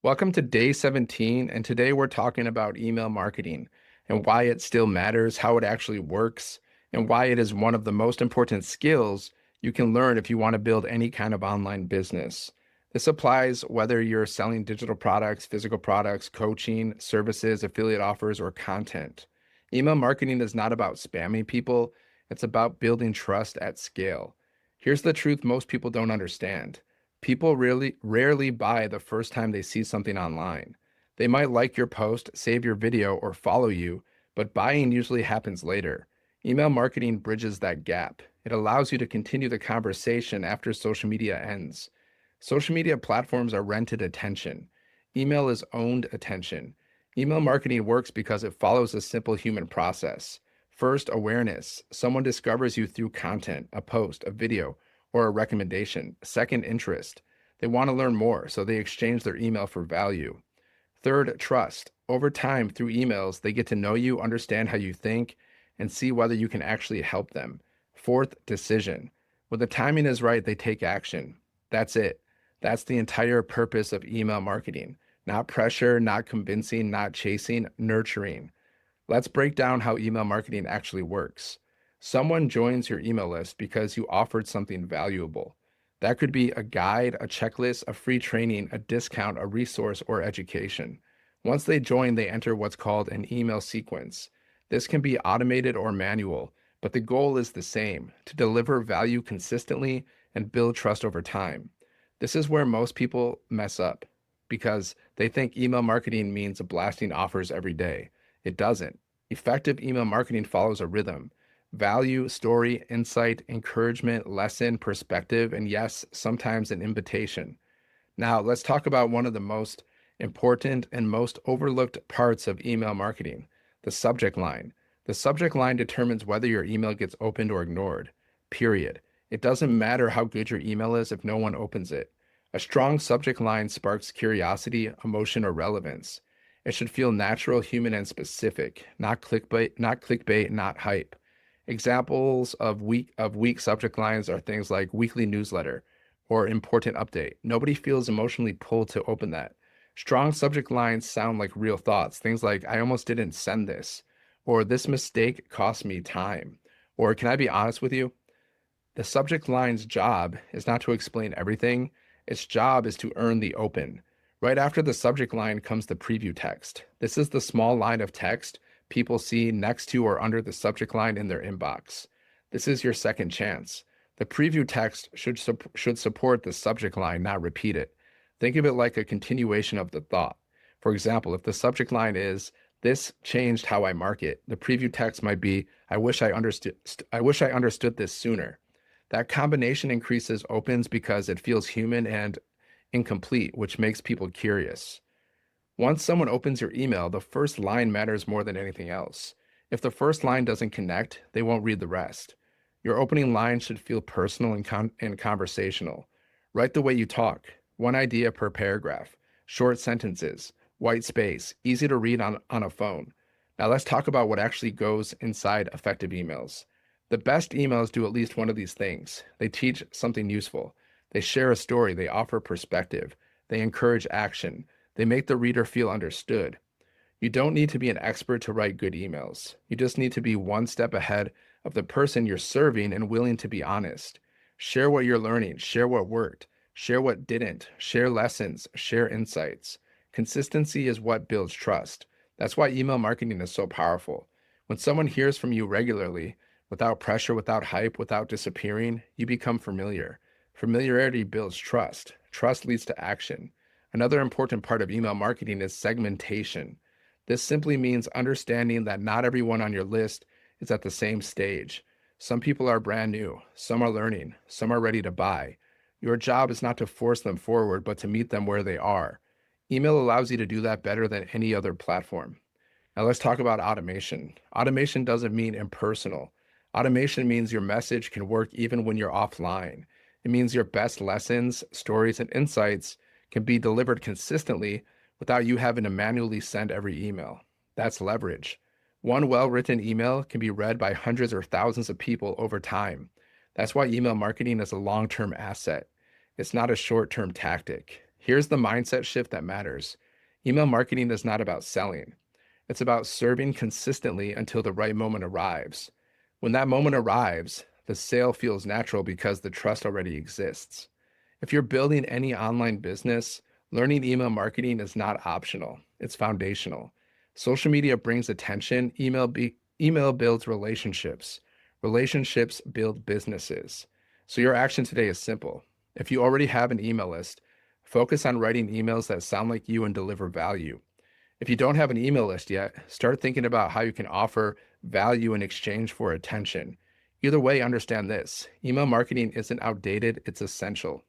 Welcome to day 17, and today we're talking about email marketing and why it still matters, how it actually works, and why it is one of the most important skills you can learn if you want to build any kind of online business. This applies whether you're selling digital products, physical products, coaching, services, affiliate offers, or content. Email marketing is not about spamming people, it's about building trust at scale. Here's the truth most people don't understand. People really rarely buy the first time they see something online. They might like your post, save your video, or follow you, but buying usually happens later. Email marketing bridges that gap. It allows you to continue the conversation after social media ends. Social media platforms are rented attention. Email is owned attention. Email marketing works because it follows a simple human process. First, awareness. Someone discovers you through content, a post, a video, or a recommendation. Second, interest. They want to learn more, so they exchange their email for value. Third, trust. Over time, through emails, they get to know you, understand how you think, and see whether you can actually help them. Fourth, decision. When the timing is right, they take action. That's it. That's the entire purpose of email marketing. Not pressure, not convincing, not chasing, nurturing. Let's break down how email marketing actually works. Someone joins your email list because you offered something valuable. That could be a guide, a checklist, a free training, a discount, a resource, or education. Once they join, they enter what's called an email sequence. This can be automated or manual, but the goal is the same, to deliver value consistently and build trust over time. This is where most people mess up because they think email marketing means blasting offers every day. It doesn't. Effective email marketing follows a rhythm: value, story, insight, encouragement, lesson, perspective, and yes, sometimes an invitation. Now, let's talk about one of the most important and most overlooked parts of email marketing: the subject line. The subject line determines whether your email gets opened or ignored, period. It doesn't matter how good your email is if no one opens it. A strong subject line sparks curiosity, emotion, or relevance. It should feel natural, human, and specific, not clickbait, not hype. Examples of weak subject lines are things like weekly newsletter or important update. Nobody feels emotionally pulled to open that. Strong subject lines sound like real thoughts. Things like, I almost didn't send this, or this mistake cost me time, or can I be honest with you? The subject line's job is not to explain everything. Its job is to earn the open. Right after the subject line comes the preview text. This is the small line of text people see next to or under the subject line in their inbox. This is your second chance. The preview text should support the subject line, not repeat it. Think of it like a continuation of the thought. For example, if the subject line is, "This changed how I market," the preview text might be, I wish I understood this sooner." That combination increases opens because it feels human and incomplete, which makes people curious. Once someone opens your email, the first line matters more than anything else. If the first line doesn't connect, they won't read the rest. Your opening line should feel personal and conversational. Write the way you talk, one idea per paragraph, short sentences, white space, easy to read on a phone. Now let's talk about what actually goes inside effective emails. The best emails do at least one of these things. They teach something useful. They share a story. They offer perspective. They encourage action. They make the reader feel understood. You don't need to be an expert to write good emails. You just need to be one step ahead of the person you're serving and willing to be honest. Share what you're learning. Share what worked. Share what didn't. Share lessons. Share insights. Consistency is what builds trust. That's why email marketing is so powerful. When someone hears from you regularly, without pressure, without hype, without disappearing, you become familiar. Familiarity builds trust. Trust leads to action. Another important part of email marketing is segmentation. This simply means understanding that not everyone on your list is at the same stage. Some people are brand new, some are learning, some are ready to buy. Your job is not to force them forward, but to meet them where they are. Email allows you to do that better than any other platform. Now let's talk about automation. Automation doesn't mean impersonal. Automation means your message can work even when you're offline. It means your best lessons, stories, and insights can be delivered consistently without you having to manually send every email. That's leverage. One well-written email can be read by hundreds or thousands of people over time. That's why email marketing is a long-term asset. It's not a short-term tactic. Here's the mindset shift that matters. Email marketing is not about selling. It's about serving consistently until the right moment arrives. When that moment arrives, the sale feels natural because the trust already exists. If you're building any online business, learning email marketing is not optional, it's foundational. Social media brings attention, email builds relationships. Relationships build businesses. So your action today is simple. If you already have an email list, focus on writing emails that sound like you and deliver value. If you don't have an email list yet, start thinking about how you can offer value in exchange for attention. Either way, understand this: email marketing isn't outdated, it's essential.